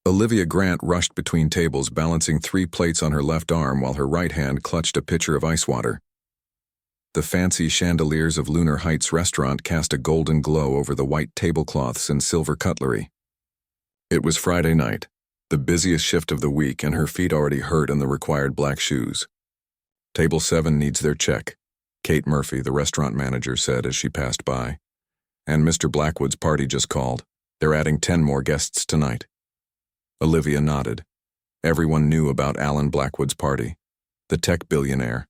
Olivia Grant rushed between tables, balancing 3 plates on her left arm while her right hand clutched a pitcher of ice water. The fancy chandeliers of Lunar Heights restaurant cast a golden glow over the white tablecloths and silver cutlery. It was Friday night, the busiest shift of the week, and her feet already hurt in the required black shoes. "Table 7 needs their check," Kate Murphy, the restaurant manager, said as she passed by. "And Mr. Blackwood's party just called. They're adding 10 more guests tonight." Olivia nodded. Everyone knew about Alan Blackwood's party. The tech billionaire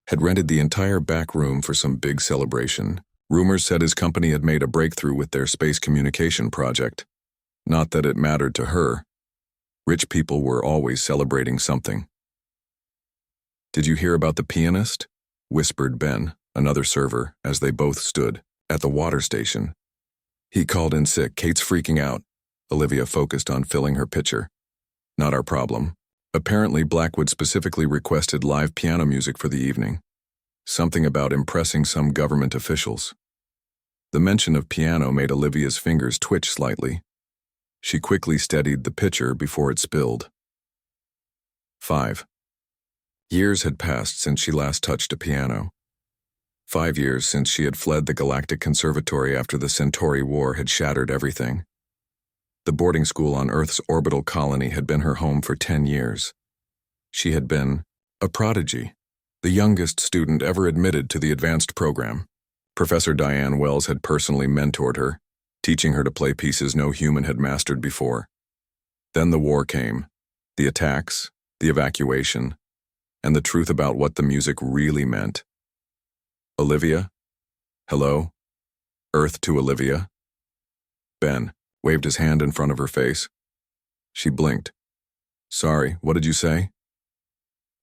had rented the entire back room for some big celebration. Rumors said his company had made a breakthrough with their space communication project. Not that it mattered to her. Rich people were always celebrating something. "Did you hear about the pianist?" whispered Ben, another server, as they both stood at the water station. "He called in sick. Kate's freaking out." Olivia focused on filling her pitcher. "Not our problem. Apparently Blackwood specifically requested live piano music for the evening. Something about impressing some government officials." The mention of piano made Olivia's fingers twitch slightly. She quickly steadied the pitcher before it spilled. 5. Years had passed since she last touched a piano. 5 years since she had fled the Galactic Conservatory after the Centauri War had shattered everything. The boarding school on Earth's orbital colony had been her home for 10 years. She had been a prodigy, the youngest student ever admitted to the advanced program. Professor Diane Wells had personally mentored her, teaching her to play pieces no human had mastered before. Then the war came, the attacks, the evacuation, and the truth about what the music really meant. "Olivia? Hello? Earth to Olivia?" Ben waved his hand in front of her face. She blinked. "Sorry, what did you say?"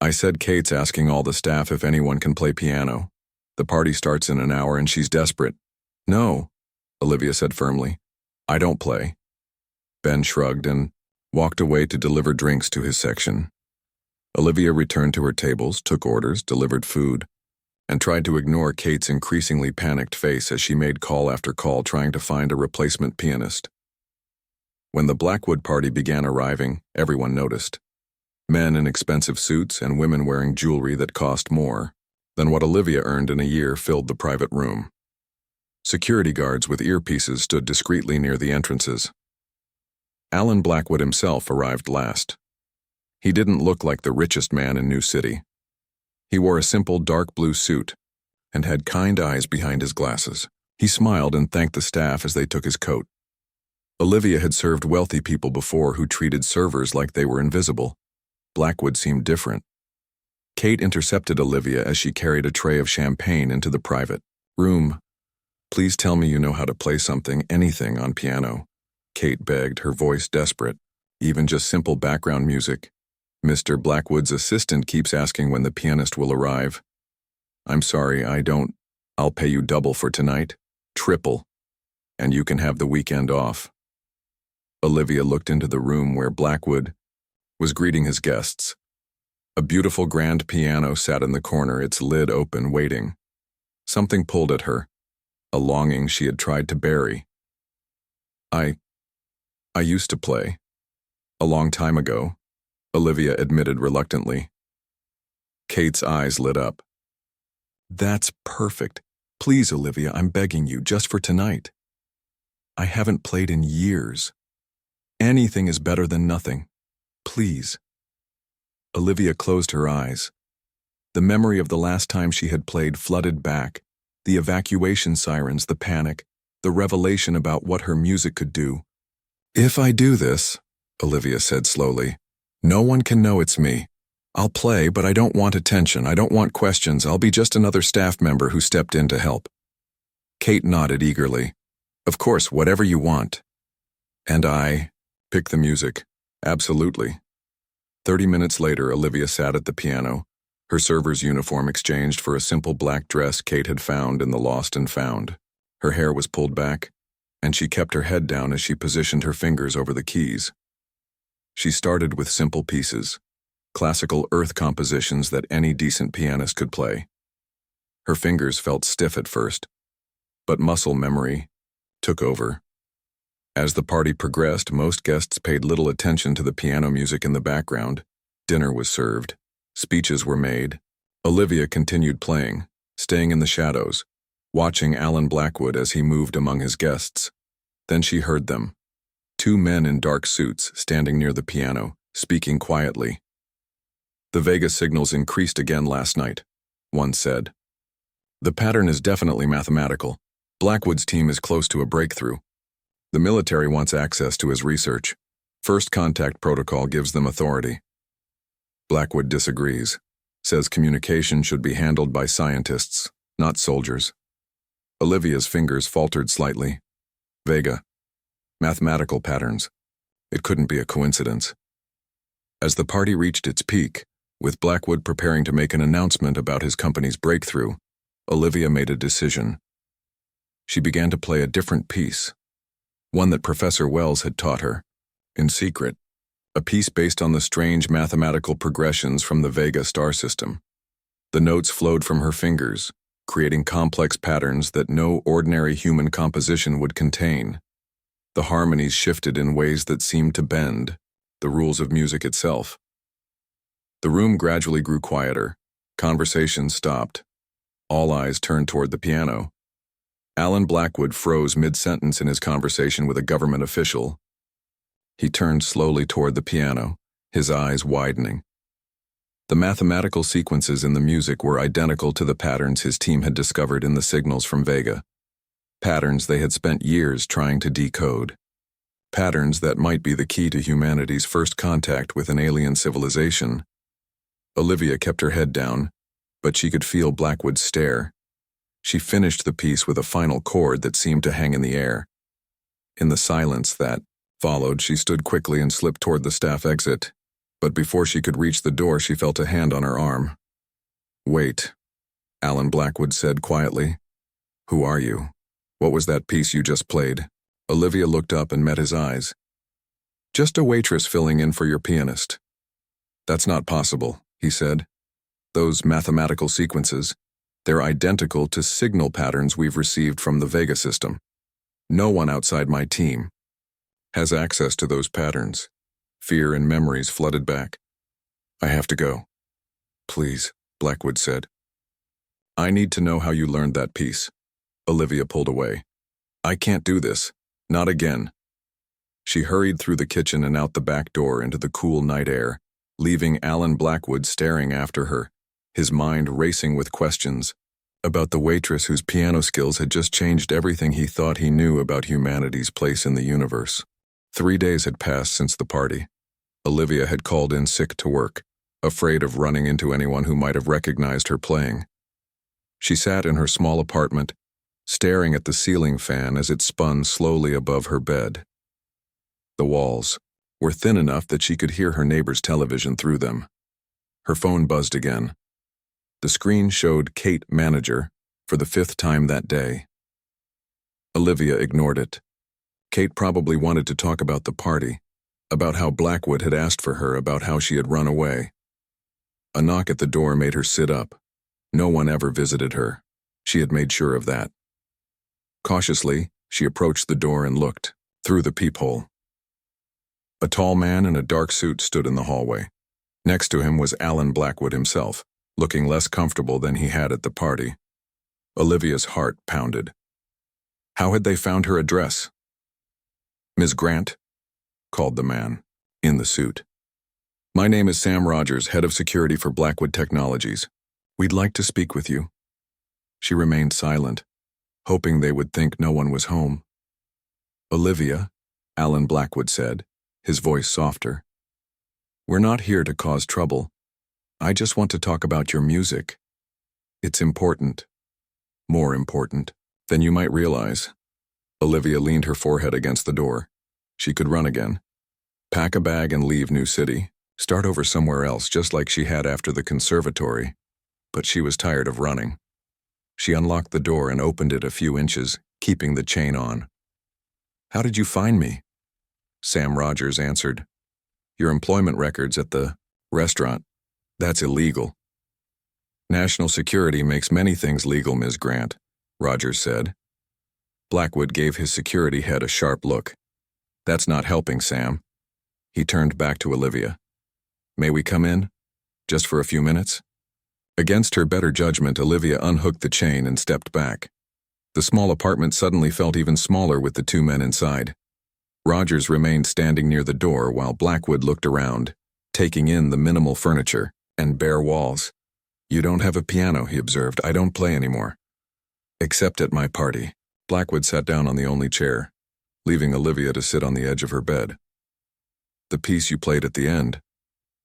"I said Kate's asking all the staff if anyone can play piano. The party starts in an hour and she's desperate." "No," Olivia said firmly. "I don't play." Ben shrugged and walked away to deliver drinks to his section. Olivia returned to her tables, took orders, delivered food, and tried to ignore Kate's increasingly panicked face as she made call after call trying to find a replacement pianist. When the Blackwood party began arriving, everyone noticed. Men in expensive suits and women wearing jewelry that cost more than what Olivia earned in a year filled the private room. Security guards with earpieces stood discreetly near the entrances. Alan Blackwood himself arrived last. He didn't look like the richest man in New City. He wore a simple dark blue suit and had kind eyes behind his glasses. He smiled and thanked the staff as they took his coat. Olivia had served wealthy people before who treated servers like they were invisible. Blackwood seemed different. Kate intercepted Olivia as she carried a tray of champagne into the private room. "Please tell me you know how to play something, anything on piano," Kate begged, her voice desperate. "Even just simple background music. Mr. Blackwood's assistant keeps asking when the pianist will arrive." "I'm sorry, I don't. I'll pay you double for tonight. Triple. And you can have the weekend off." Olivia looked into the room where Blackwood was greeting his guests. A beautiful grand piano sat in the corner, its lid open, waiting. Something pulled at her, a longing she had tried to bury. I used to play. A long time ago," Olivia admitted reluctantly. Kate's eyes lit up. "That's perfect. Please, Olivia, I'm begging you, just for tonight. I haven't played in years. Anything is better than nothing. Please." Olivia closed her eyes. The memory of the last time she had played flooded back, the evacuation sirens, the panic, the revelation about what her music could do. "If I do this," Olivia said slowly, "no one can know it's me. I'll play, but I don't want attention. I don't want questions. I'll be just another staff member who stepped in to help." Kate nodded eagerly. "Of course, whatever you want." "And I pick the music." "Absolutely." 30 minutes later, Olivia sat at the piano, her server's uniform exchanged for a simple black dress Kate had found in the Lost and Found. Her hair was pulled back, and she kept her head down as she positioned her fingers over the keys. She started with simple pieces, classical earth compositions that any decent pianist could play. Her fingers felt stiff at first, but muscle memory took over. As the party progressed, most guests paid little attention to the piano music in the background. Dinner was served. Speeches were made. Olivia continued playing, staying in the shadows, watching Alan Blackwood as he moved among his guests. Then she heard them. Two men in dark suits standing near the piano, speaking quietly. "The Vega signals increased again last night," one said. "The pattern is definitely mathematical. Blackwood's team is close to a breakthrough. The military wants access to his research. First contact protocol gives them authority." Blackwood disagrees, says communication should be handled by scientists, not soldiers. Olivia's fingers faltered slightly. Vega. Mathematical patterns. It couldn't be a coincidence. As the party reached its peak, with Blackwood preparing to make an announcement about his company's breakthrough, Olivia made a decision. She began to play a different piece, one that Professor Wells had taught her, in secret, a piece based on the strange mathematical progressions from the Vega star system. The notes flowed from her fingers, creating complex patterns that no ordinary human composition would contain. The harmonies shifted in ways that seemed to bend the rules of music itself. The room gradually grew quieter. Conversation stopped. All eyes turned toward the piano. Alan Blackwood froze mid-sentence in his conversation with a government official. He turned slowly toward the piano, his eyes widening. The mathematical sequences in the music were identical to the patterns his team had discovered in the signals from Vega. Patterns they had spent years trying to decode. Patterns that might be the key to humanity's first contact with an alien civilization. Olivia kept her head down, but she could feel Blackwood's stare. She finished the piece with a final chord that seemed to hang in the air. In the silence that followed, she stood quickly and slipped toward the staff exit. But before she could reach the door, she felt a hand on her arm. "Wait," Alan Blackwood said quietly. "Who are you? What was that piece you just played?" Olivia looked up and met his eyes. "Just a waitress filling in for your pianist." "That's not possible," he said. "Those mathematical sequences, they're identical to signal patterns we've received from the Vega system. No one outside my team has access to those patterns." Fear and memories flooded back. "I have to go." "Please," Blackwood said. "I need to know how you learned that piece." Olivia pulled away. "I can't do this. Not again." She hurried through the kitchen and out the back door into the cool night air, leaving Alan Blackwood staring after her, his mind racing with questions about the waitress whose piano skills had just changed everything he thought he knew about humanity's place in the universe. 3 days had passed since the party. Olivia had called in sick to work, afraid of running into anyone who might have recognized her playing. She sat in her small apartment, staring at the ceiling fan as it spun slowly above her bed. The walls were thin enough that she could hear her neighbor's television through them. Her phone buzzed again. The screen showed Kate Manager for the 5th time that day. Olivia ignored it. Kate probably wanted to talk about the party, about how Blackwood had asked for her, about how she had run away. A knock at the door made her sit up. No one ever visited her. She had made sure of that. Cautiously, she approached the door and looked through the peephole. A tall man in a dark suit stood in the hallway. Next to him was Alan Blackwood himself, looking less comfortable than he had at the party. Olivia's heart pounded. How had they found her address? "Ms. Grant?" called the man in the suit. "My name is Sam Rogers, head of security for Blackwood Technologies. We'd like to speak with you." She remained silent, hoping they would think no one was home. "Olivia," Alan Blackwood said, his voice softer. "We're not here to cause trouble. I just want to talk about your music. It's important. More important than you might realize." Olivia leaned her forehead against the door. She could run again. Pack a bag and leave New City. Start over somewhere else, just like she had after the conservatory. But she was tired of running. She unlocked the door and opened it a few inches, keeping the chain on. "How did you find me?" Sam Rogers answered. "Your employment records at the restaurant. That's illegal." "National security makes many things legal, Ms. Grant," Rogers said. Blackwood gave his security head a sharp look. That's not helping, Sam. He turned back to Olivia. May we come in? Just for a few minutes? Against her better judgment, Olivia unhooked the chain and stepped back. The small apartment suddenly felt even smaller with the two men inside. Rogers remained standing near the door while Blackwood looked around, taking in the minimal furniture and bare walls. You don't have a piano, he observed. I don't play anymore. Except at my party. Blackwood sat down on the only chair, leaving Olivia to sit on the edge of her bed. The piece you played at the end,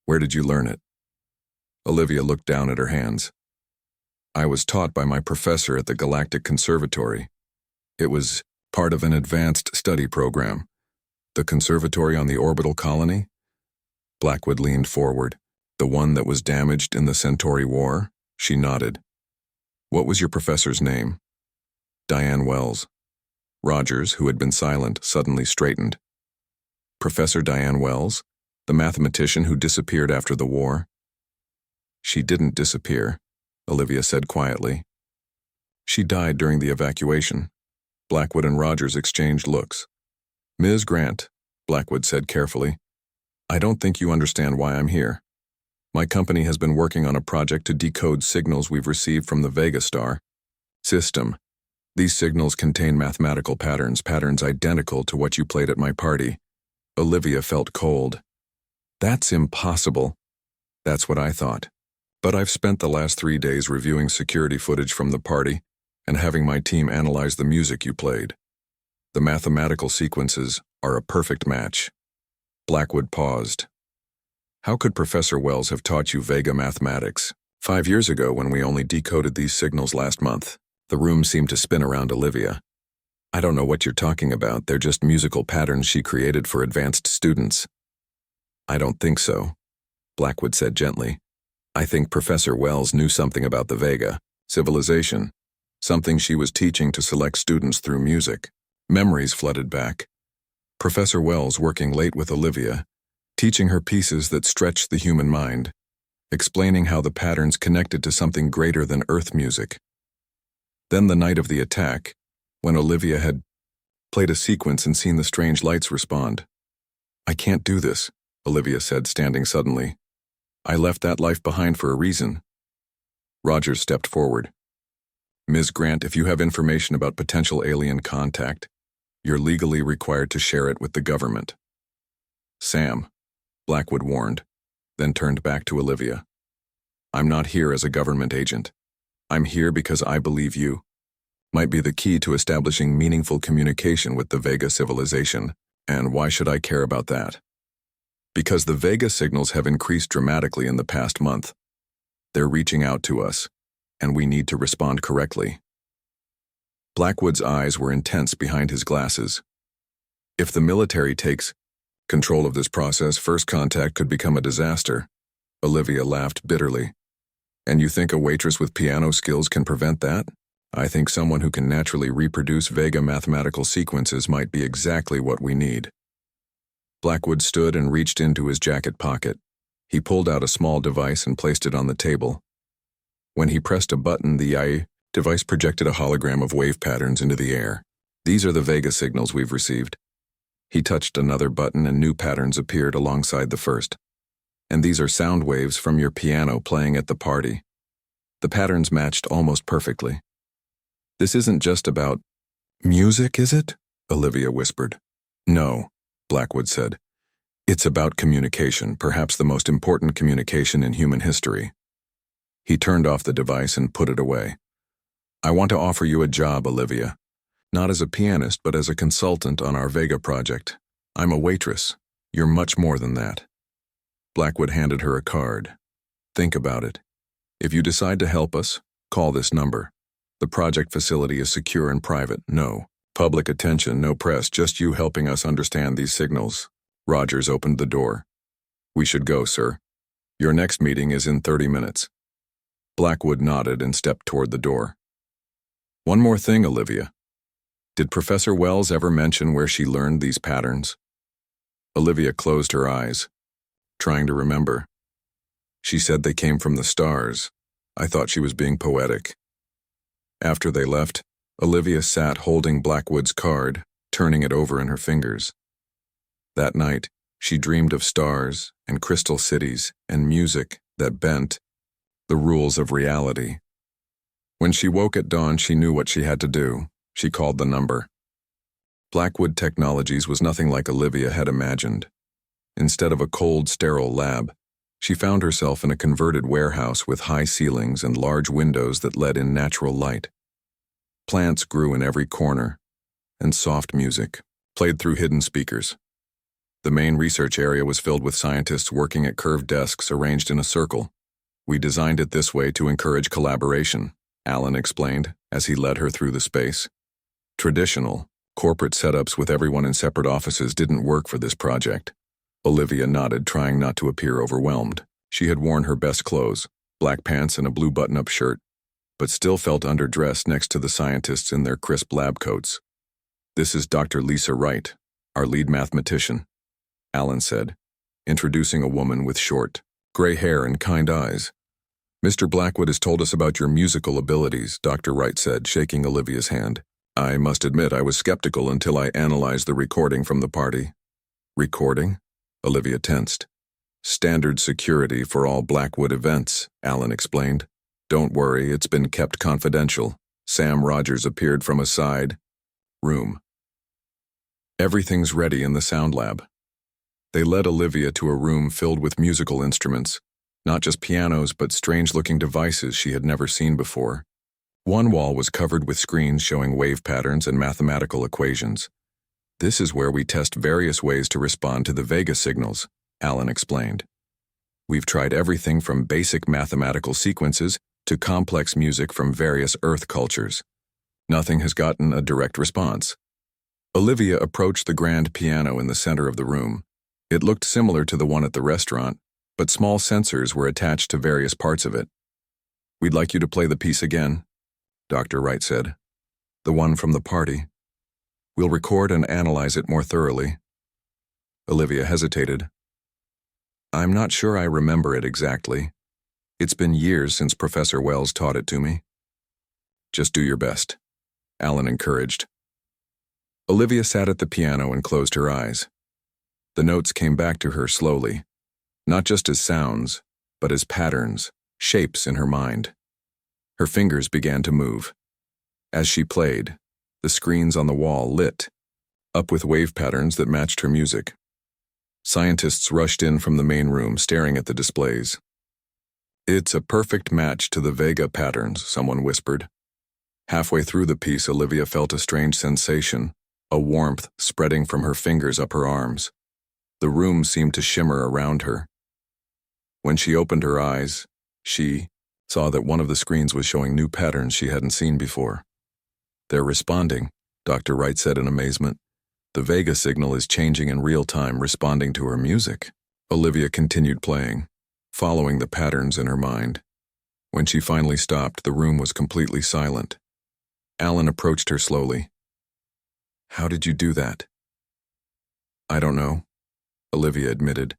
where did you learn it? Olivia looked down at her hands. I was taught by my professor at the Galactic Conservatory. It was part of an advanced study program. The conservatory on the orbital colony? Blackwood leaned forward. The one that was damaged in the Centauri War? She nodded. What was your professor's name? Diane Wells. Rogers, who had been silent, suddenly straightened. Professor Diane Wells? The mathematician who disappeared after the war? She didn't disappear, Olivia said quietly. She died during the evacuation. Blackwood and Rogers exchanged looks. Ms. Grant, Blackwood said carefully, I don't think you understand why I'm here. My company has been working on a project to decode signals we've received from the Vega star system. These signals contain mathematical patterns identical to what you played at my party. Olivia felt cold. That's impossible. That's what I thought. But I've spent the last 3 days reviewing security footage from the party and having my team analyze the music you played. The mathematical sequences are a perfect match. Blackwood paused. How could Professor Wells have taught you Vega mathematics? 5 years ago, when we only decoded these signals last month. The room seemed to spin around Olivia. I don't know what you're talking about. They're just musical patterns she created for advanced students. I don't think so, Blackwood said gently. I think Professor Wells knew something about the Vega civilization, something she was teaching to select students through music. Memories flooded back. Professor Wells working late with Olivia, teaching her pieces that stretched the human mind, explaining how the patterns connected to something greater than Earth music. Then the night of the attack, when Olivia had played a sequence and seen the strange lights respond. I can't do this, Olivia said, standing suddenly. I left that life behind for a reason. Rogers stepped forward. Ms. Grant, if you have information about potential alien contact, you're legally required to share it with the government. Sam, Blackwood warned, then turned back to Olivia. I'm not here as a government agent. I'm here because I believe you might be the key to establishing meaningful communication with the Vega civilization. And why should I care about that? Because the Vega signals have increased dramatically in the past month. They're reaching out to us, and we need to respond correctly. Blackwood's eyes were intense behind his glasses. If the military takes control of this process, first contact could become a disaster. Olivia laughed bitterly. And you think a waitress with piano skills can prevent that? I think someone who can naturally reproduce Vega mathematical sequences might be exactly what we need. Blackwood stood and reached into his jacket pocket. He pulled out a small device and placed it on the table. When he pressed a button, the device projected a hologram of wave patterns into the air. These are the Vega signals we've received. He touched another button and new patterns appeared alongside the first. And these are sound waves from your piano playing at the party. The patterns matched almost perfectly. This isn't just about music, is it? Olivia whispered. No, Blackwood said. It's about communication, perhaps the most important communication in human history. He turned off the device and put it away. I want to offer you a job, Olivia. Not as a pianist, but as a consultant on our Vega project. I'm a waitress. You're much more than that. Blackwood handed her a card. Think about it. If you decide to help us, call this number. The project facility is secure and private. No public attention, no press, just you helping us understand these signals. Rogers opened the door. We should go, sir. Your next meeting is in 30 minutes. Blackwood nodded and stepped toward the door. One more thing, Olivia. Did Professor Wells ever mention where she learned these patterns? Olivia closed her eyes, trying to remember. She said they came from the stars. I thought she was being poetic. After they left, Olivia sat holding Blackwood's card, turning it over in her fingers. That night, she dreamed of stars and crystal cities and music that bent the rules of reality. When she woke at dawn, she knew what she had to do. She called the number. Blackwood Technologies was nothing like Olivia had imagined. Instead of a cold, sterile lab, she found herself in a converted warehouse with high ceilings and large windows that let in natural light. Plants grew in every corner, and soft music played through hidden speakers. The main research area was filled with scientists working at curved desks arranged in a circle. We designed it this way to encourage collaboration, Alan explained as he led her through the space. Traditional, corporate setups with everyone in separate offices didn't work for this project. Olivia nodded, trying not to appear overwhelmed. She had worn her best clothes, black pants and a blue button-up shirt, but still felt underdressed next to the scientists in their crisp lab coats. "This is Dr. Lisa Wright, our lead mathematician," Alan said, introducing a woman with short, gray hair and kind eyes. "Mr. Blackwood has told us about your musical abilities," Dr. Wright said, shaking Olivia's hand. "I must admit I was skeptical until I analyzed the recording from the party." "Recording?" Olivia tensed. "Standard security for all Blackwood events," Alan explained. "Don't worry, it's been kept confidential." Sam Rogers appeared from a side room. "Everything's ready in the sound lab." They led Olivia to a room filled with musical instruments, not just pianos but strange-looking devices she had never seen before. One wall was covered with screens showing wave patterns and mathematical equations. "This is where we test various ways to respond to the Vega signals," Alan explained. "We've tried everything from basic mathematical sequences to complex music from various Earth cultures. Nothing has gotten a direct response." Olivia approached the grand piano in the center of the room. It looked similar to the one at the restaurant, but small sensors were attached to various parts of it. "We'd like you to play the piece again," Dr. Wright said. "The one from the party. We'll record and analyze it more thoroughly." Olivia hesitated. "I'm not sure I remember it exactly. It's been years since Professor Wells taught it to me." "Just do your best," Alan encouraged. Olivia sat at the piano and closed her eyes. The notes came back to her slowly, not just as sounds, but as patterns, shapes in her mind. Her fingers began to move. As she played, the screens on the wall lit up with wave patterns that matched her music. Scientists rushed in from the main room, staring at the displays. "It's a perfect match to the Vega patterns," someone whispered. Halfway through the piece, Olivia felt a strange sensation, a warmth spreading from her fingers up her arms. The room seemed to shimmer around her. When she opened her eyes, she saw that one of the screens was showing new patterns she hadn't seen before. "They're responding," Dr. Wright said in amazement. "The Vega signal is changing in real time, responding to her music." Olivia continued playing, following the patterns in her mind. When she finally stopped, the room was completely silent. Alan approached her slowly. "How did you do that?" "I don't know," Olivia admitted.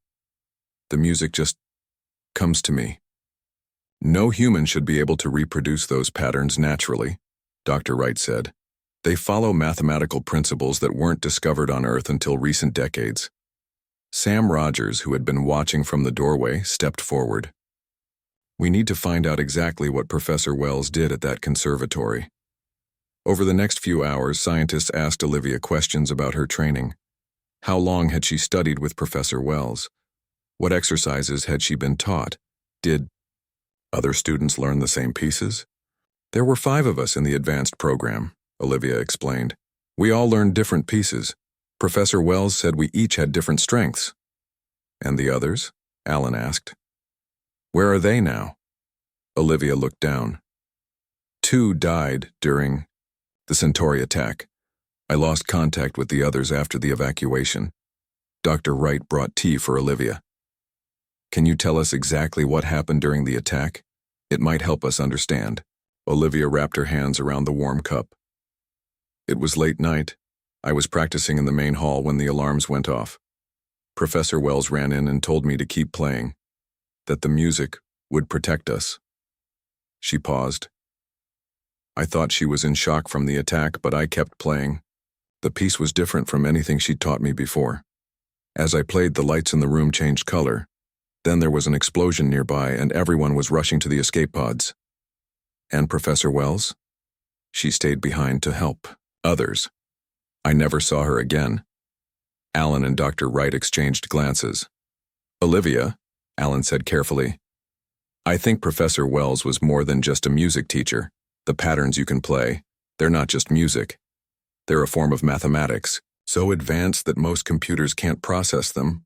"The music just comes to me." "No human should be able to reproduce those patterns naturally," Dr. Wright said. "They follow mathematical principles that weren't discovered on Earth until recent decades." Sam Rogers, who had been watching from the doorway, stepped forward. "We need to find out exactly what Professor Wells did at that conservatory." Over the next few hours, scientists asked Olivia questions about her training. How long had she studied with Professor Wells? What exercises had she been taught? Did other students learn the same pieces? "There were 5 of us in the advanced program," Olivia explained. "We all learned different pieces. Professor Wells said we each had different strengths." "And the others?" Alan asked. "Where are they now?" Olivia looked down. 2 died during the Centauri attack. I lost contact with the others after the evacuation. Dr. Wright brought tea for Olivia. "Can you tell us exactly what happened during the attack? It might help us understand." Olivia wrapped her hands around the warm cup. "It was late night. I was practicing in the main hall when the alarms went off. Professor Wells ran in and told me to keep playing, that the music would protect us." She paused. "I thought she was in shock from the attack, but I kept playing. The piece was different from anything she'd taught me before." As I played, the lights in the room changed color. Then there was an explosion nearby, and everyone was rushing to the escape pods. And Professor Wells? She stayed behind to help others. I never saw her again. Alan and Dr. Wright exchanged glances. Olivia, Alan said carefully, I think Professor Wells was more than just a music teacher. The patterns you can play, they're not just music. They're a form of mathematics, so advanced that most computers can't process them.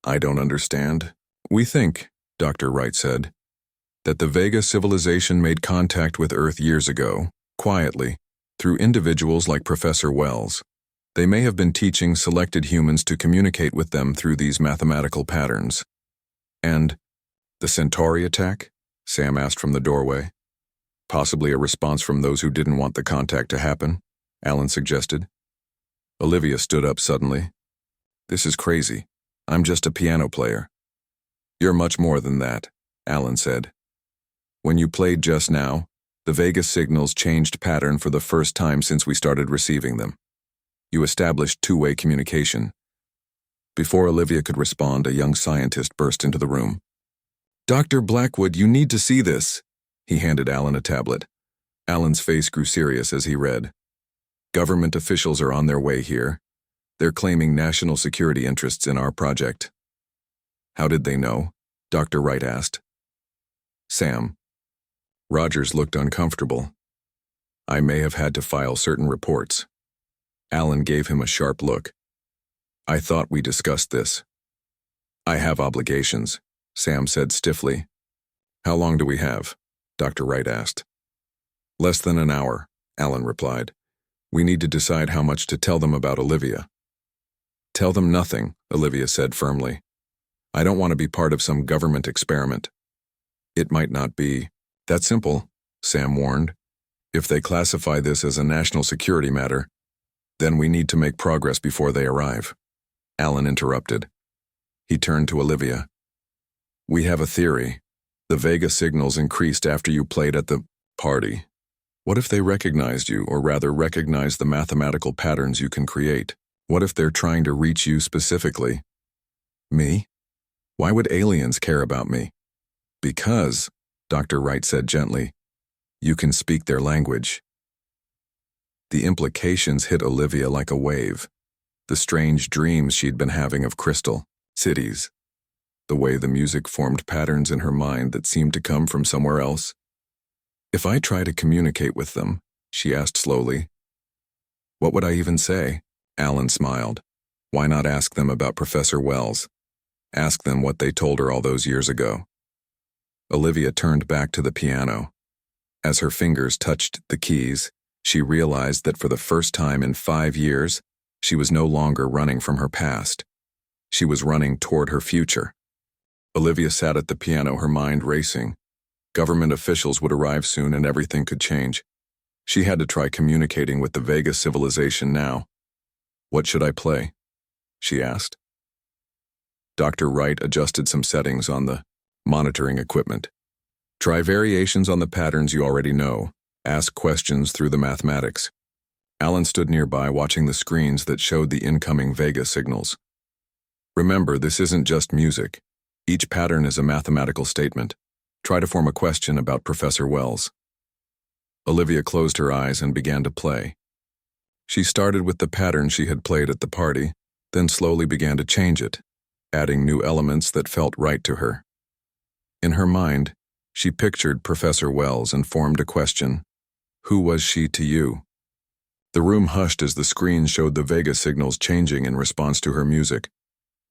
I don't understand. We think, Dr. Wright said, that the Vega civilization made contact with Earth years ago, quietly, through individuals like Professor Wells. They may have been teaching selected humans to communicate with them through these mathematical patterns. And the Centauri attack? Sam asked from the doorway. Possibly a response from those who didn't want the contact to happen, Alan suggested. Olivia stood up suddenly. This is crazy. I'm just a piano player. You're much more than that, Alan said. When you played just now, the Vega signals changed pattern for the first time since we started receiving them. You established two-way communication. Before Olivia could respond, a young scientist burst into the room. Dr. Blackwood, you need to see this. He handed Alan a tablet. Alan's face grew serious as he read. Government officials are on their way here. They're claiming national security interests in our project. How did they know? Dr. Wright asked. Sam. Rogers looked uncomfortable. I may have had to file certain reports. Alan gave him a sharp look. I thought we discussed this. I have obligations, Sam said stiffly. How long do we have? Dr. Wright asked. Less than an hour, Alan replied. We need to decide how much to tell them about Olivia. Tell them nothing, Olivia said firmly. I don't want to be part of some government experiment. It might not be that simple, Sam warned. If they classify this as a national security matter, then we need to make progress before they arrive. Alan interrupted. He turned to Olivia. We have a theory. The Vega signals increased after you played at the party. What if they recognized you, or rather recognized the mathematical patterns you can create? What if they're trying to reach you specifically? Me? Why would aliens care about me? Because, Dr. Wright said gently, you can speak their language. The implications hit Olivia like a wave. The strange dreams she'd been having of crystal cities. The way the music formed patterns in her mind that seemed to come from somewhere else. If I try to communicate with them, she asked slowly. What would I even say? Alan smiled. Why not ask them about Professor Wells? Ask them what they told her all those years ago. Olivia turned back to the piano. As her fingers touched the keys, she realized that for the first time in 5 years, she was no longer running from her past. She was running toward her future. Olivia sat at the piano, her mind racing. Government officials would arrive soon and everything could change. She had to try communicating with the Vega civilization now. What should I play? She asked. Dr. Wright adjusted some settings on the monitoring equipment. Try variations on the patterns you already know. Ask questions through the mathematics. Alan stood nearby watching the screens that showed the incoming Vega signals. Remember, this isn't just music. Each pattern is a mathematical statement. Try to form a question about Professor Wells. Olivia closed her eyes and began to play. She started with the pattern she had played at the party, then slowly began to change it, adding new elements that felt right to her. In her mind, she pictured Professor Wells and formed a question. Who was she to you? The room hushed as the screen showed the Vega signals changing in response to her music.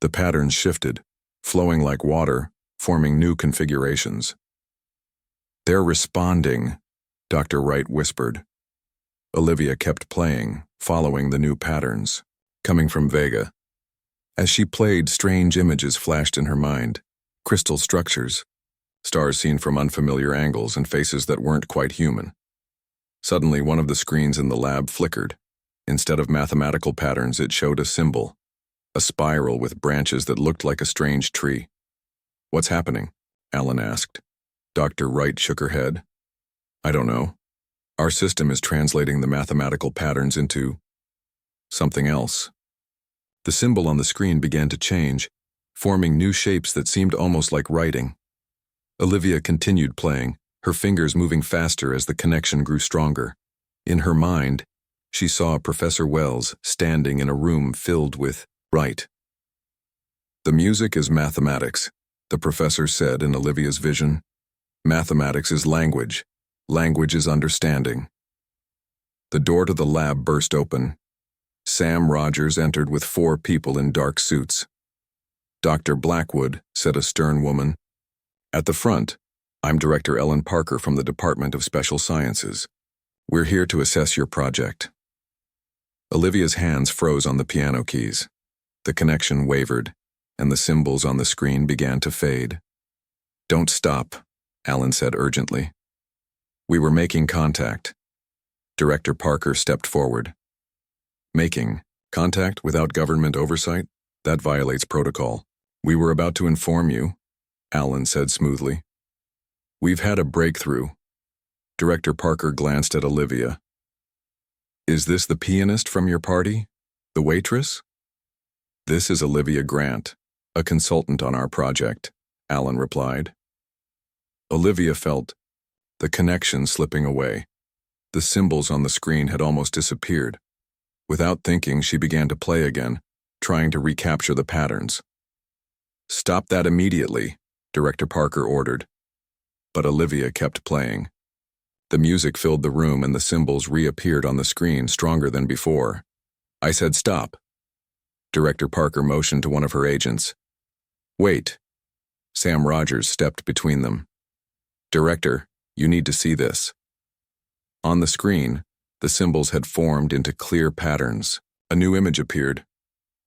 The patterns shifted, flowing like water, forming new configurations. They're responding, Dr. Wright whispered. Olivia kept playing, following the new patterns, coming from Vega. As she played, strange images flashed in her mind. Crystal structures, stars seen from unfamiliar angles, and faces that weren't quite human. Suddenly, one of the screens in the lab flickered. Instead of mathematical patterns, it showed a symbol, a spiral with branches that looked like a strange tree. What's happening? Alan asked. Dr. Wright shook her head. I don't know. Our system is translating the mathematical patterns into something else. The symbol on the screen began to change, forming new shapes that seemed almost like writing. Olivia continued playing, her fingers moving faster as the connection grew stronger. In her mind, she saw Professor Wells standing in a room filled with right. "The music is mathematics," the professor said in Olivia's vision. "Mathematics is language. Language is understanding." The door to the lab burst open. Sam Rogers entered with 4 people in dark suits. "Dr. Blackwood," said a stern woman. "At the front, I'm Director Ellen Parker from the Department of Special Sciences. We're here to assess your project." Olivia's hands froze on the piano keys. The connection wavered, and the symbols on the screen began to fade. "Don't stop," Alan said urgently. "We were making contact." Director Parker stepped forward. "Making contact without government oversight? That violates protocol. We were about to inform you," Alan said smoothly. "We've had a breakthrough." Director Parker glanced at Olivia. "Is this the pianist from your party? The waitress?" "This is Olivia Grant, a consultant on our project," Alan replied. Olivia felt the connection slipping away. The symbols on the screen had almost disappeared. Without thinking, she began to play again, trying to recapture the patterns. "Stop that immediately," Director Parker ordered. But Olivia kept playing. The music filled the room and the symbols reappeared on the screen stronger than before. "I said stop." Director Parker motioned to one of her agents. "Wait." Sam Rogers stepped between them. "Director, you need to see this." On the screen, the symbols had formed into clear patterns. A new image appeared,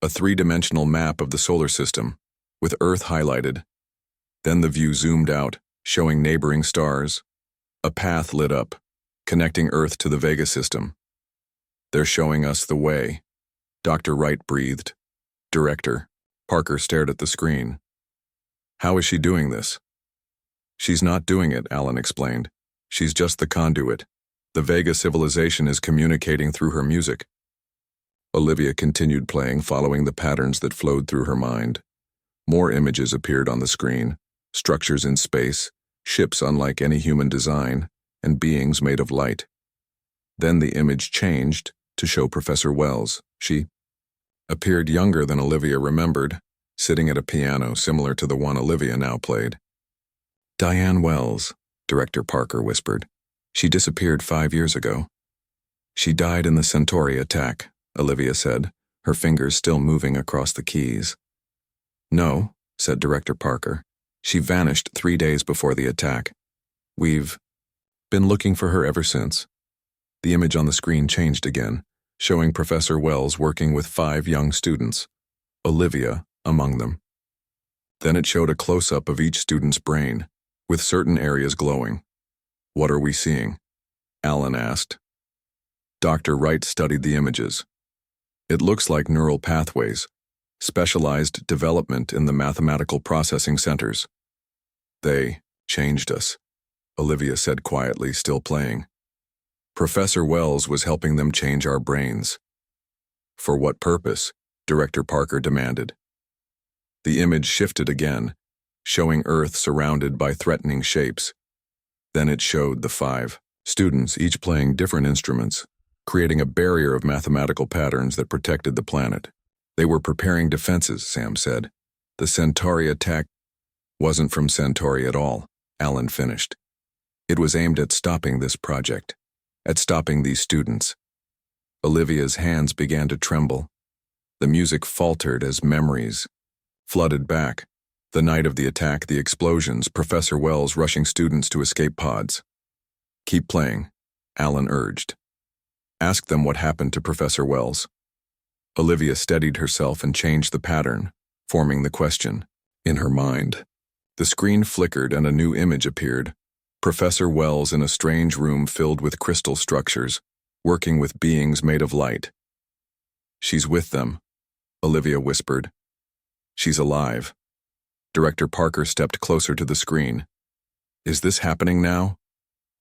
a 3-dimensional map of the solar system, with Earth highlighted. Then the view zoomed out, showing neighboring stars. A path lit up, connecting Earth to the Vega system. "They're showing us the way," Dr. Wright breathed. "Director." Parker stared at the screen. "How is she doing this?" "She's not doing it," Alan explained. "She's just the conduit. The Vega civilization is communicating through her music." Olivia continued playing, following the patterns that flowed through her mind. More images appeared on the screen, structures in space, ships unlike any human design, and beings made of light. Then the image changed to show Professor Wells. She appeared younger than Olivia remembered, sitting at a piano similar to the one Olivia now played. "Diane Wells," Director Parker whispered. "She disappeared 5 years ago." "She died in the Centauri attack," Olivia said, her fingers still moving across the keys. "No," said Director Parker. "She vanished 3 days before the attack. We've been looking for her ever since." The image on the screen changed again, showing Professor Wells working with 5 young students, Olivia among them. Then it showed a close-up of each student's brain, with certain areas glowing. "What are we seeing?" Alan asked. Dr. Wright studied the images. "It looks like neural pathways, specialized development in the mathematical processing centers." "They changed us," Olivia said quietly, still playing. "Professor Wells was helping them change our brains." "For what purpose?" Director Parker demanded. The image shifted again, showing Earth surrounded by threatening shapes. Then it showed the 5 students, each playing different instruments, creating a barrier of mathematical patterns that protected the planet. "They were preparing defenses," Sam said. "The Centauri attack wasn't from Centauri at all," Alan finished. "It was aimed at stopping this project, at stopping these students." Olivia's hands began to tremble. The music faltered as memories flooded back. The night of the attack, the explosions, Professor Wells rushing students to escape pods. "Keep playing," Alan urged. "Ask them what happened to Professor Wells." Olivia steadied herself and changed the pattern, forming the question in her mind. The screen flickered and a new image appeared. Professor Wells in a strange room filled with crystal structures, working with beings made of light. "She's with them," Olivia whispered. "She's alive." Director Parker stepped closer to the screen. "Is this happening now?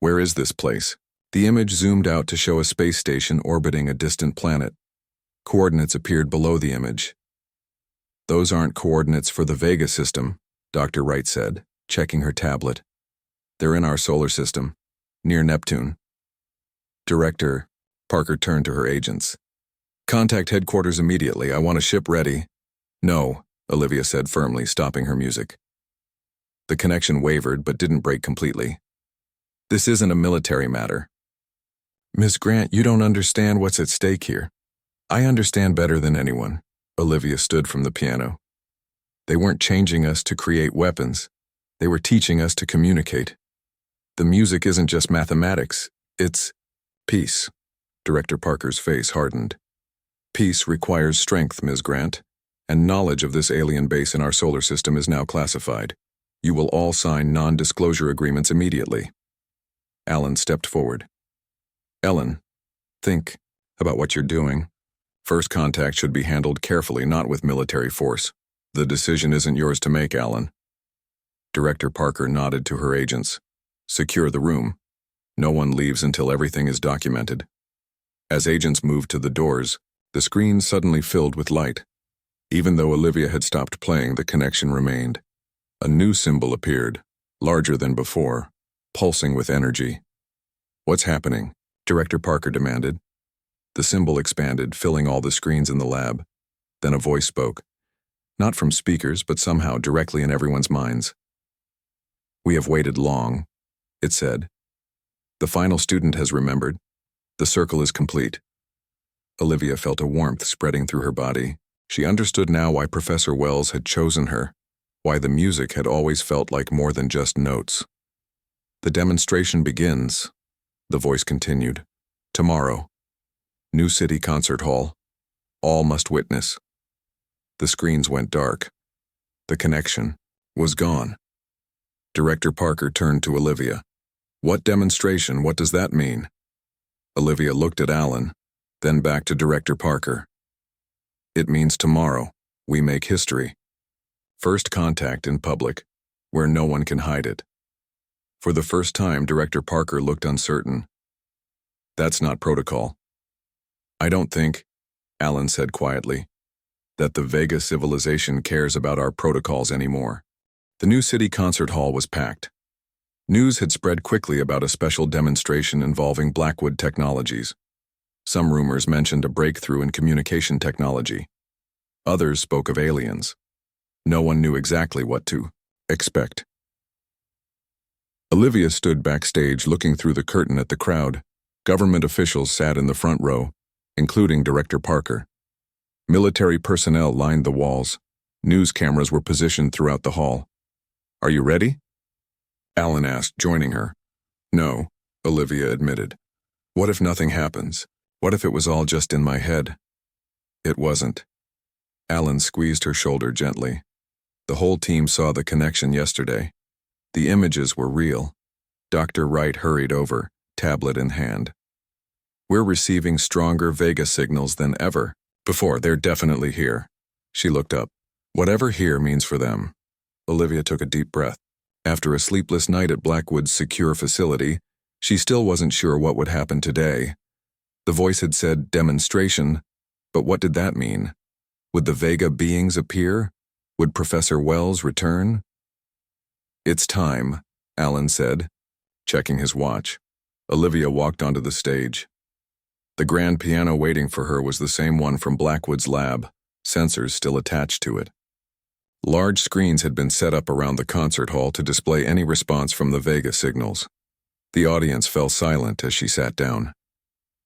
Where is this place?" The image zoomed out to show a space station orbiting a distant planet. Coordinates appeared below the image, Those aren't coordinates for the Vega system, Dr. Wright said, checking her tablet. They're in our solar system, near Neptune. Director Parker turned to her agents. Contact headquarters immediately. I want a ship ready. No, Olivia said firmly, stopping her music. The connection wavered but didn't break completely. This isn't a military matter. Ms. Grant, you don't understand what's at stake here. I understand better than anyone. Olivia stood from the piano. They weren't changing us to create weapons. They were teaching us to communicate. The music isn't just mathematics, it's peace. Director Parker's face hardened. Peace requires strength, Ms. Grant, and knowledge of this alien base in our solar system is now classified. You will all sign non-disclosure agreements immediately. Alan stepped forward. Ellen, think about what you're doing. First contact should be handled carefully, not with military force. The decision isn't yours to make, Alan. Director Parker nodded to her agents. Secure the room. No one leaves until everything is documented. As agents moved to the doors, the screen suddenly filled with light. Even though Olivia had stopped playing, the connection remained. A new symbol appeared, larger than before, pulsing with energy. What's happening? Director Parker demanded. The symbol expanded, filling all the screens in the lab. Then a voice spoke. Not from speakers, but somehow directly in everyone's minds. We have waited long, it said. The final student has remembered. The circle is complete. Olivia felt a warmth spreading through her body. She understood now why Professor Wells had chosen her, why the music had always felt like more than just notes. The demonstration begins, the voice continued. Tomorrow. New City Concert Hall. All must witness. The screens went dark. The connection was gone. Director Parker turned to Olivia. What demonstration? What does that mean? Olivia looked at Alan, then back to Director Parker. It means tomorrow, we make history. First contact in public, where no one can hide it. For the first time, Director Parker looked uncertain. That's not protocol. I don't think, Alan said quietly, that the Vega civilization cares about our protocols anymore. The New City Concert Hall was packed. News had spread quickly about a special demonstration involving Blackwood Technologies. Some rumors mentioned a breakthrough in communication technology. Others spoke of aliens. No one knew exactly what to expect. Olivia stood backstage looking through the curtain at the crowd. Government officials sat in the front row, including Director Parker. Military personnel lined the walls. News cameras were positioned throughout the hall. Are you ready? Alan asked, joining her. No, Olivia admitted. What if nothing happens? What if it was all just in my head? It wasn't. Alan squeezed her shoulder gently. The whole team saw the connection yesterday. The images were real. Dr. Wright hurried over, tablet in hand. We're receiving stronger Vega signals than ever. Before, they're definitely here. She looked up. Whatever here means for them. Olivia took a deep breath. After a sleepless night at Blackwood's secure facility, she still wasn't sure what would happen today. The voice had said demonstration, but what did that mean? Would the Vega beings appear? Would Professor Wells return? It's time, Alan said, checking his watch. Olivia walked onto the stage. The grand piano waiting for her was the same one from Blackwood's lab, sensors still attached to it. Large screens had been set up around the concert hall to display any response from the Vega signals. The audience fell silent as she sat down.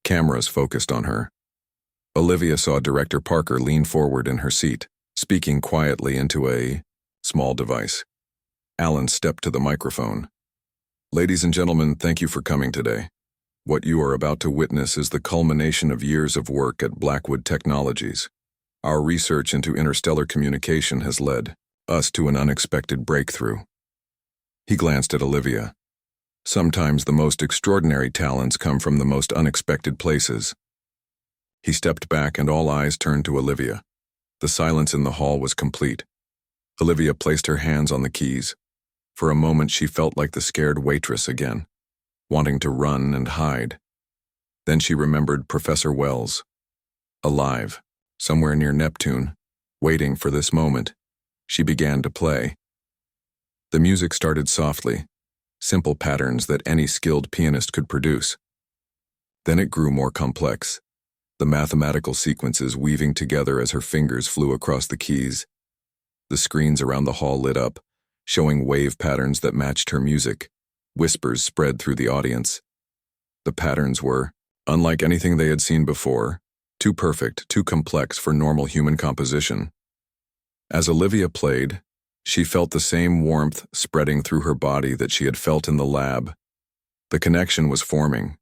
Cameras focused on her. Olivia saw Director Parker lean forward in her seat, speaking quietly into a small device. Alan stepped to the microphone. Ladies and gentlemen, thank you for coming today. What you are about to witness is the culmination of years of work at Blackwood Technologies. Our research into interstellar communication has led us to an unexpected breakthrough. He glanced at Olivia. Sometimes the most extraordinary talents come from the most unexpected places. He stepped back and all eyes turned to Olivia. The silence in the hall was complete. Olivia placed her hands on the keys. For a moment she felt like the scared waitress again, wanting to run and hide. Then she remembered Professor Wells. Alive, somewhere near Neptune, Waiting for this moment, she began to play. The music started softly, simple patterns that any skilled pianist could produce. Then it grew more complex, the mathematical sequences weaving together as her fingers flew across the keys. The screens around the hall lit up, showing wave patterns that matched her music. Whispers spread through the audience. The patterns were, unlike anything they had seen before, too perfect, too complex for normal human composition. As Olivia played, she felt the same warmth spreading through her body that she had felt in the lab. The connection was forming.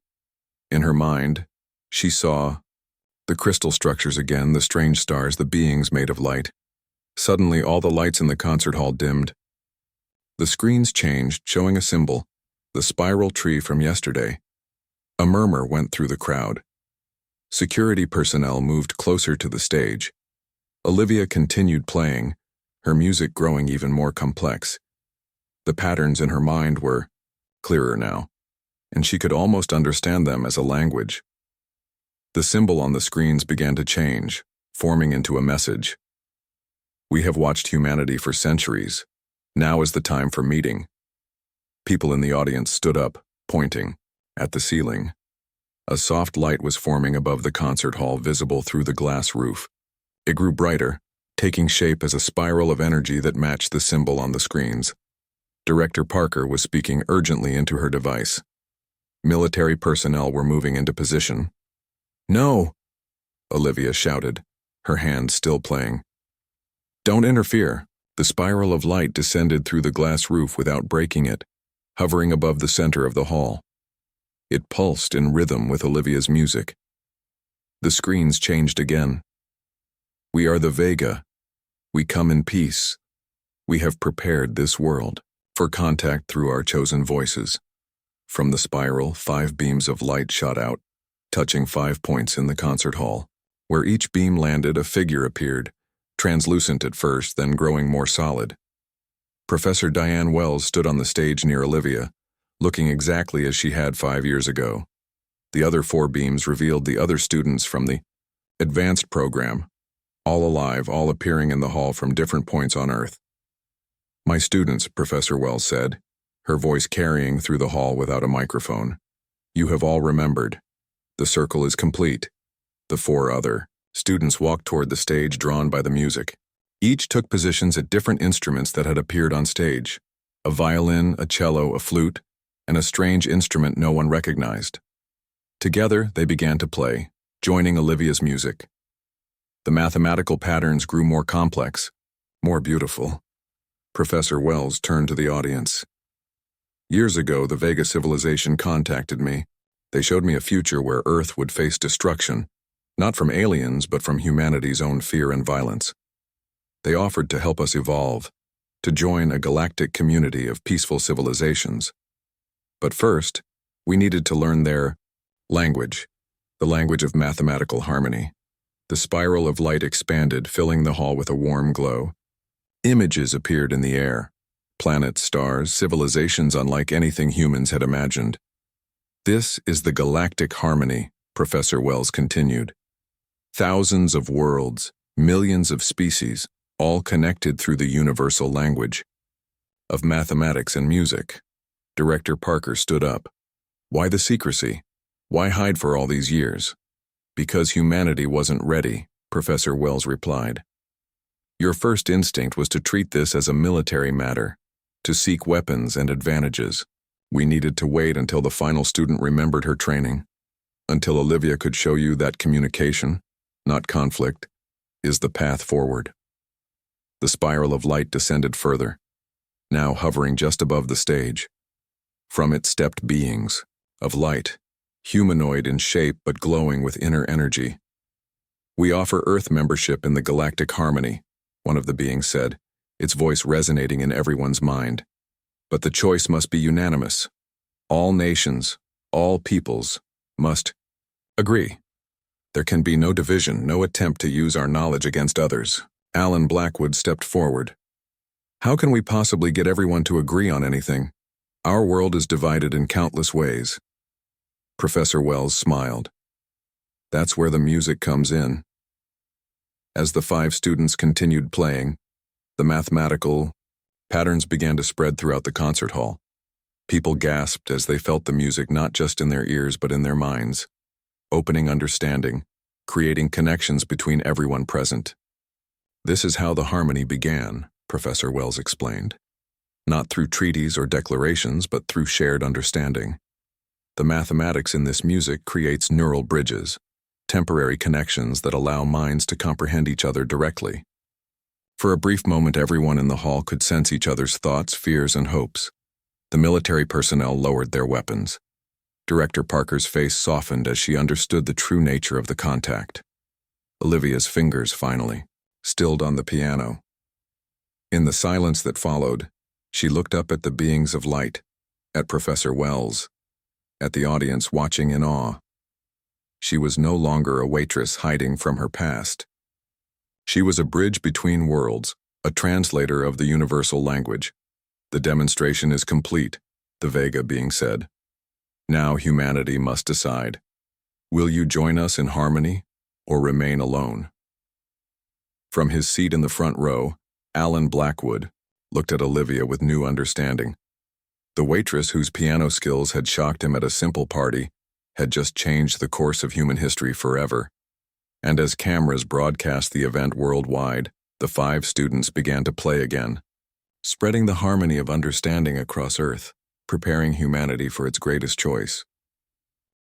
In her mind, she saw the crystal structures again, the strange stars, the beings made of light. Suddenly, all the lights in the concert hall dimmed. The screens changed, showing a symbol, the spiral tree from yesterday. A murmur went through the crowd. Security personnel moved closer to the stage. Olivia continued playing, her music growing even more complex. The patterns in her mind were clearer now, and she could almost understand them as a language. The symbol on the screens began to change, forming into a message. We have watched humanity for centuries. Now is the time for meeting. People in the audience stood up, pointing at the ceiling. A soft light was forming above the concert hall, visible through the glass roof. It grew brighter, taking shape as a spiral of energy that matched the symbol on the screens. Director Parker was speaking urgently into her device. Military personnel were moving into position. "No!" Olivia shouted, her hand still playing. "Don't interfere." The spiral of light descended through the glass roof without breaking it, hovering above the center of the hall. It pulsed in rhythm with Olivia's music. The screens changed again. "We are the Vega. We come in peace. We have prepared this world for contact through our chosen voices." From the spiral, 5 beams of light shot out, touching 5 points in the concert hall. Where each beam landed, a figure appeared, translucent at first, then growing more solid. Professor Diane Wells stood on the stage near Olivia, looking exactly as she had 5 years ago. The other 4 beams revealed the other students from the advanced program, all alive, all appearing in the hall from different points on Earth. "My students," Professor Wells said, her voice carrying through the hall without a microphone. "You have all remembered. The circle is complete." The 4 other students walked toward the stage, drawn by the music. Each took positions at different instruments that had appeared on stage: a violin, a cello, a flute, and a strange instrument no one recognized. Together, they began to play, joining Olivia's music. The mathematical patterns grew more complex, more beautiful. Professor Wells turned to the audience. "Years ago, the Vega civilization contacted me. They showed me a future where Earth would face destruction, not from aliens, but from humanity's own fear and violence. They offered to help us evolve, to join a galactic community of peaceful civilizations. But first, we needed to learn their language, the language of mathematical harmony." The spiral of light expanded, filling the hall with a warm glow. Images appeared in the air: planets, stars, civilizations unlike anything humans had imagined. "This is the galactic harmony," Professor Wells continued. "Thousands of worlds, millions of species, all connected through the universal language of mathematics and music." Director Parker stood up. "Why the secrecy? Why hide for all these years?" "Because humanity wasn't ready," Professor Wells replied. "Your first instinct was to treat this as a military matter, to seek weapons and advantages. We needed to wait until the final student remembered her training, until Olivia could show you that communication, not conflict, is the path forward." The spiral of light descended further, now hovering just above the stage. From it stepped beings of light, humanoid in shape but glowing with inner energy. "We offer Earth membership in the galactic harmony," one of the beings said, its voice resonating in everyone's mind. "But the choice must be unanimous. All nations, all peoples, must agree. There can be no division, no attempt to use our knowledge against others." Alan Blackwood stepped forward. "How can we possibly get everyone to agree on anything? Our world is divided in countless ways." Professor Wells smiled. "That's where the music comes in. As the 5 students continued playing, the mathematical patterns began to spread throughout the concert hall. People gasped as they felt the music not just in their ears but in their minds, opening understanding, creating connections between everyone present. This is how the harmony began, Professor Wells explained. Not through treaties or declarations, but through shared understanding. The mathematics in this music creates neural bridges, temporary connections that allow minds to comprehend each other directly. For a brief moment, everyone in the hall could sense each other's thoughts, fears, and hopes. The military personnel lowered their weapons. Director Parker's face softened as she understood the true nature of the contact. Olivia's fingers, finally, stilled on the piano. In the silence that followed, she looked up at the beings of light, at Professor Wells, at the audience watching in awe. She was no longer a waitress hiding from her past. She was a bridge between worlds, a translator of the universal language. The demonstration is complete, the Vega being said. Now humanity must decide. Will you join us in harmony or remain alone? From his seat in the front row, Alan Blackwood looked at Olivia with new understanding. The waitress whose piano skills had shocked him at a simple party had just changed the course of human history forever. And as cameras broadcast the event worldwide, the 5 students began to play again, spreading the harmony of understanding across Earth, preparing humanity for its greatest choice.